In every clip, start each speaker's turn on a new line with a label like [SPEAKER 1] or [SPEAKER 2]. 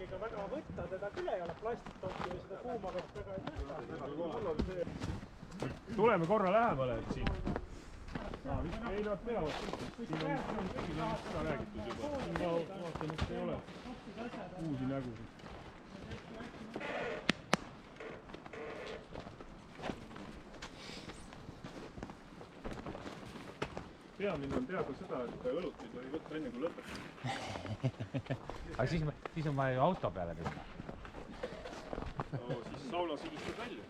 [SPEAKER 1] ega väga võtta teda küll ei ole, plastiktohti või seda kuuma vett väga ei võtta.
[SPEAKER 2] Tuleme korra lähemale, et siin. Ei nad peavad, siin on kõigil seda räägitud juba. Siin ma vaatan, et ei ole uusi nägusid. Peamine on teada seda, et õlut ei tohi võtta enne kui lõpetada.
[SPEAKER 3] Aga siis on vaja ju auto peale minna.
[SPEAKER 2] No siis sauna sigistad välja.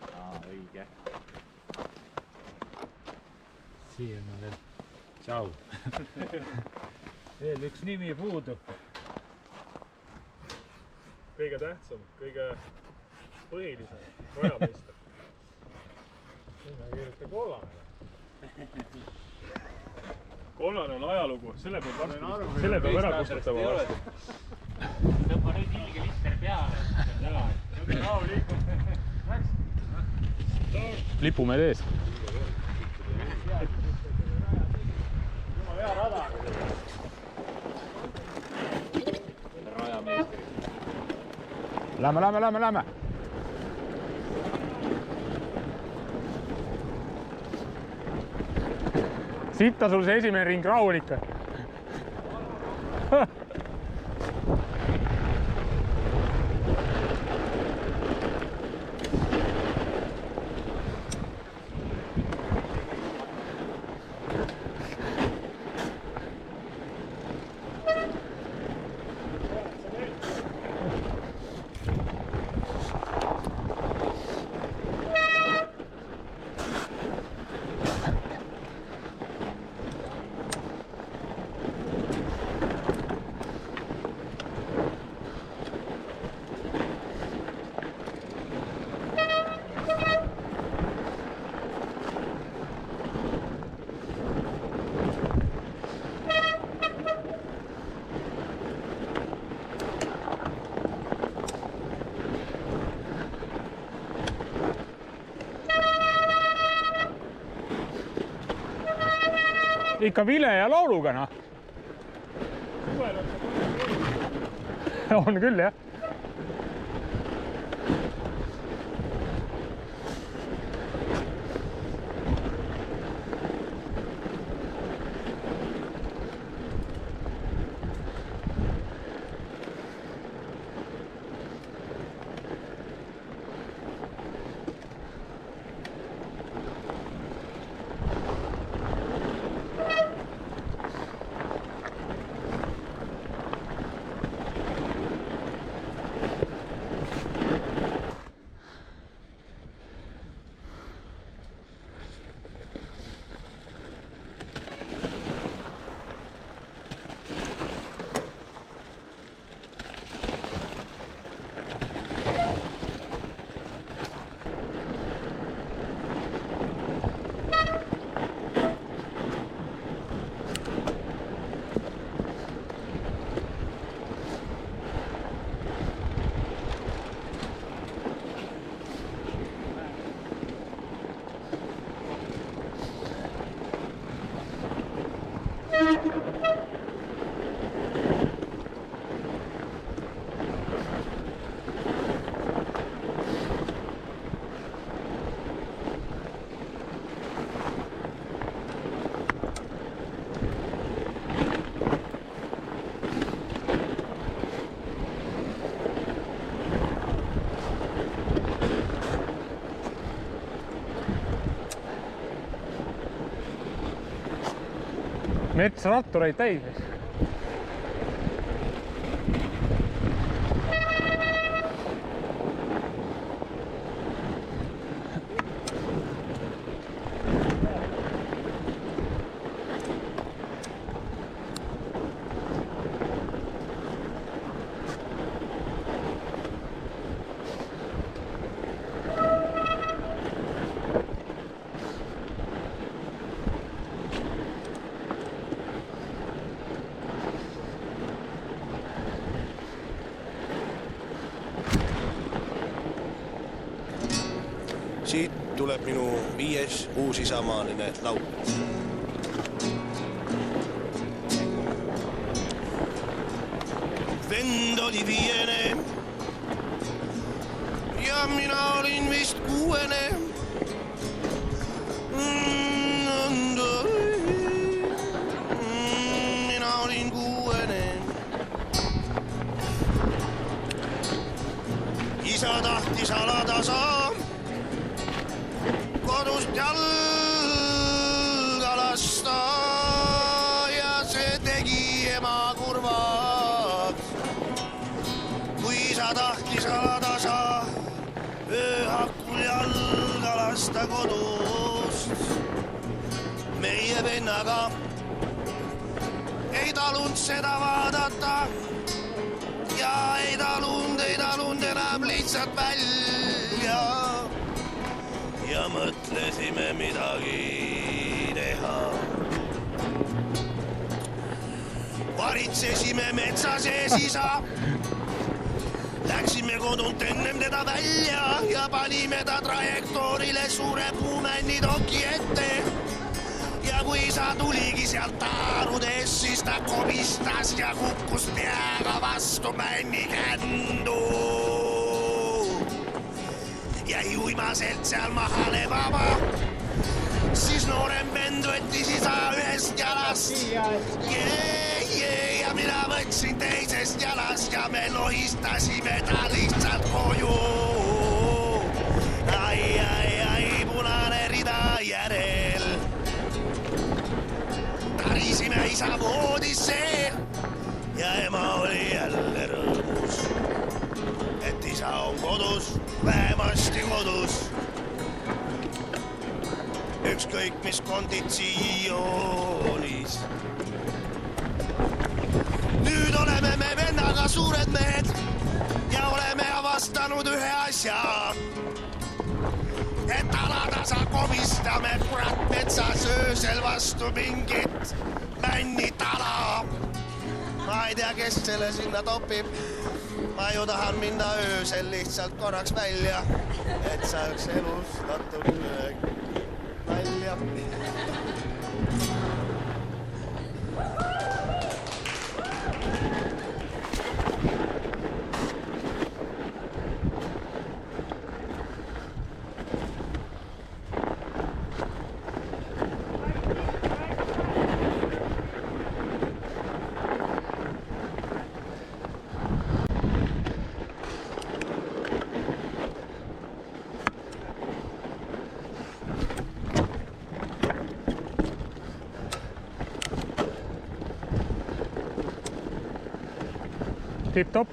[SPEAKER 3] Õige. Siin on veel. Tšau. Veel üks nimi puudu.
[SPEAKER 2] Kõige tähtsam, kõige põhilisem, rajameister. Sinna kirjuta kollane. Kollane on ajalugu, selle peab ära kustutatama varsti.
[SPEAKER 3] Tõmba nüüd ilge lister peale. Lipumeed ees.
[SPEAKER 1] Jumal hea rada.
[SPEAKER 3] Rajameistrid. Lähme. Sitta sul see esimene ring rahulik. Ikka vile ja lauluga, noh. On küll, jah. Mets rattureid täis.
[SPEAKER 4] Siit tuleb minu 5. uusisamaaline laul. Vend oli 5. mina olin vist 6. Mina olin 6. Isa tahtis alatasa kodust jalga lasta ja see tegi ema kurvaks. Kui isa tahtis alatasa ööhakul jalga lasta kodust, meie vennaga ei talunud seda vaadata ja ei talunud enam lihtsalt välja ja mõtlesime midagi teha. Varitsesime metsa sees isa, läksime kodunt ennem teda välja ja panime ta trajektoorile suure puumännidoki ette. Ja kui isa tuligi sealt taarudest, siis ta komistas ja kukkus peaga vastu männikändu. Jäi uimaselt seal maha lebama, siis noorem vend võttis isa ühest jalast. Ja mina võtsin teisest jalast ja me lohistasime ta lihtsalt koju. Ai, punane rida järel. Tarisime isa voodisse ja ema oli jälle rõõmus, et isa on kodus, vähemasti kodus. Ükskõik mis konditsioonis. Nüüd oleme me vennaga suured mehed ja oleme avastanud ühe asja. Et alatasa komistame kurat metsas öösel vastu mingit männitala. Ma ei tea, kes selle sinna topib. Ma ju tahan minna öösel lihtsalt korraks välja, et saaks elus natukene välja.
[SPEAKER 2] Tip-top.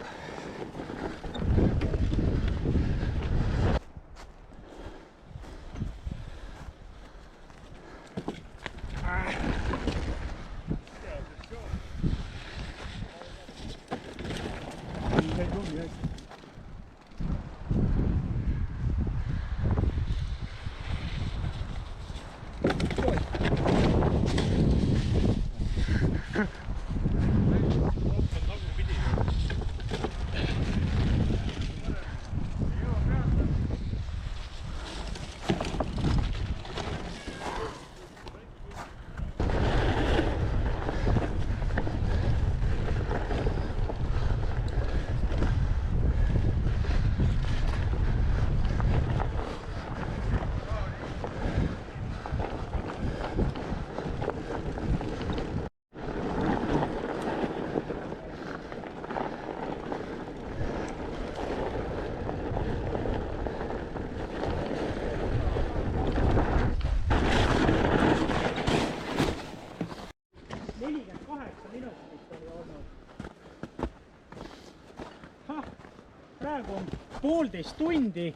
[SPEAKER 1] Praegu on 1,5 tundi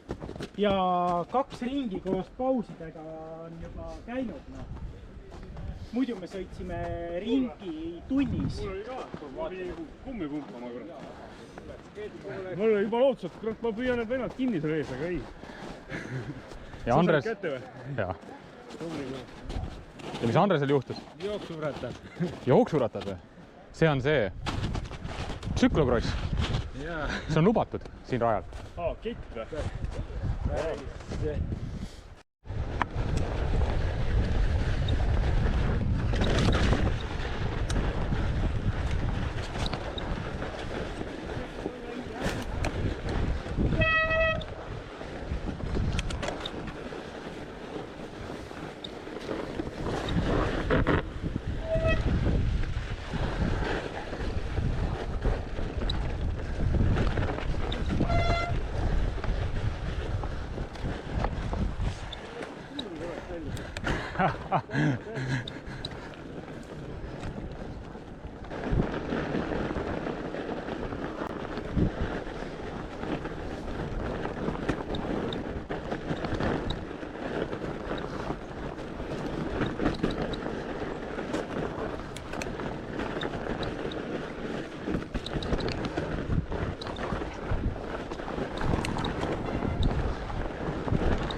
[SPEAKER 1] ja 2 ringi koos pausidega on juba käinud. No. Muidu me sõitsime ringi tunnis.
[SPEAKER 2] Mul oli ka, ma pidin kummi pumpama. Mul oli juba lootus, et kurat, ma püüan need vennad kinni seal ees, aga ei.
[SPEAKER 5] Ja Andres...
[SPEAKER 2] Kätte või?
[SPEAKER 5] Jaa. Ja mis Andresel juhtus?
[SPEAKER 2] Jooksuratad.
[SPEAKER 5] Jooksuratad või? See on see tsüklokross. See on lubatud siin rajal.
[SPEAKER 2] Kett või?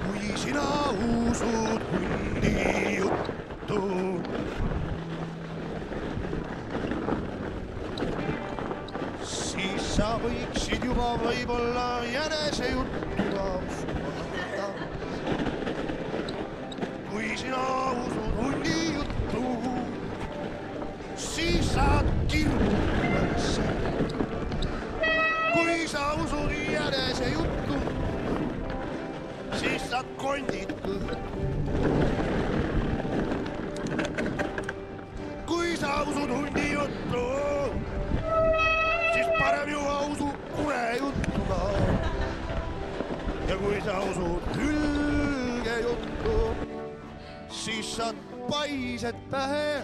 [SPEAKER 4] Kui sina usud hundi juttu, siis sa võiksid juba võib-olla jänese juttu ka uskuda. Kui sina usud hundi juttu, siis saad kirmutasse. Kui sa usud jänese juttu, siis saad kondid kõhtu. Kui sa usud hundi juttu, siis parem juba usu kure juttu ka. Ja kui sa usud hülge juttu, siis saad paised pähe.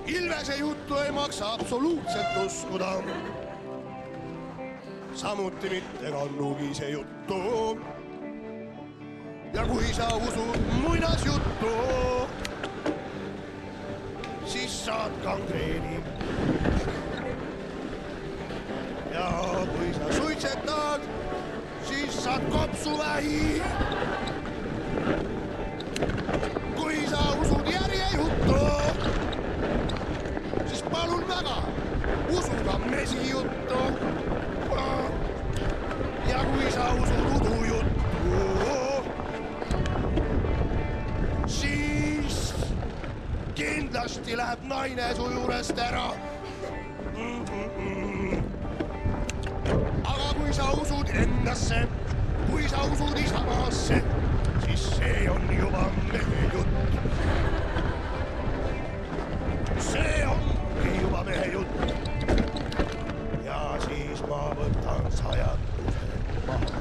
[SPEAKER 4] Ilvese juttu ei maksa absoluutselt uskuda. Samuti mitte kannugise juttu. Ja kui sa usud muinasjuttu, siis saad gangreeni. Ja kui sa suitsetad, siis saad kopsuvähi. Kui sa usud järjejuttu, siis palun väga, usu ka mesijuttu. Ja kui sa usud udujuttu, siis kindlasti läheb naine su juurest ära. Aga kui sa usud endasse, kui sa usud isamaasse, siis see on juba mehe jutt. See ongi juba mehe jutt. Ja siis ma võtan sajatuse maha.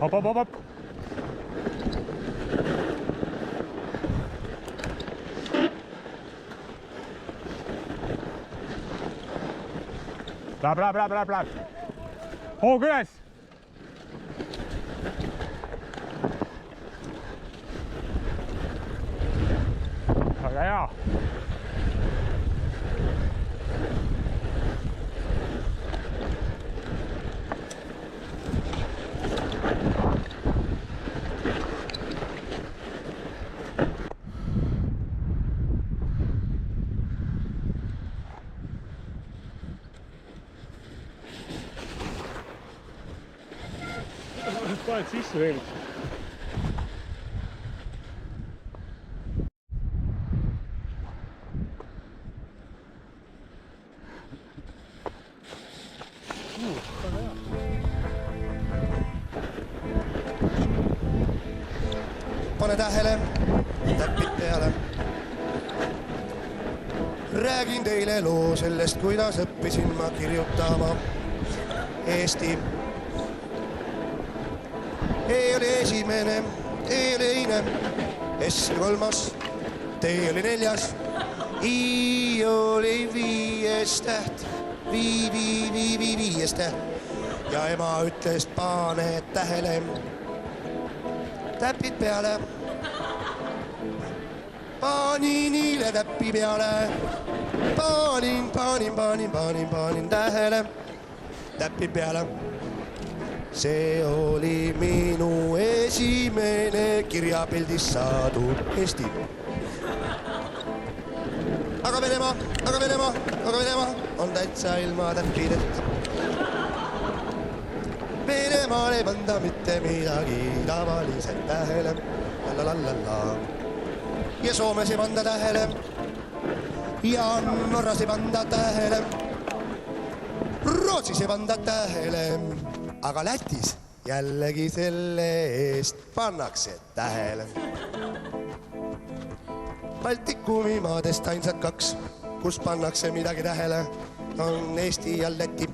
[SPEAKER 5] Hop, hop, hop, hop. Läheb. Hoog üles. Väga hea.
[SPEAKER 2] paned sisse tegelikult.
[SPEAKER 4] Pane tähele, täpid peale. Räägin teile loo sellest, kuidas õppisin ma kirjutama Eesti. E oli esimene, E oli teine, S kolmas, T oli neljas, I oli viies täht, viies täht. Ja ema ütles, pane tähele, täpid peale. Panin hiile täppi peale, panin tähele, täppi peale. See oli minu esimene kirjapildis saadud Eesti. Aga Venemaa on täitsa ilma täppideta. Venemaal ei panda mitte midagi tavaliselt tähele, lalalala. Ja Soomes ei panda tähele ja Norras ei panda tähele, Rootsis ei panda tähele, aga Lätis jällegi selle eest pannakse tähele. Baltikumi maadest ainsad 2, kus pannakse midagi tähele, on Eesti ja Läti.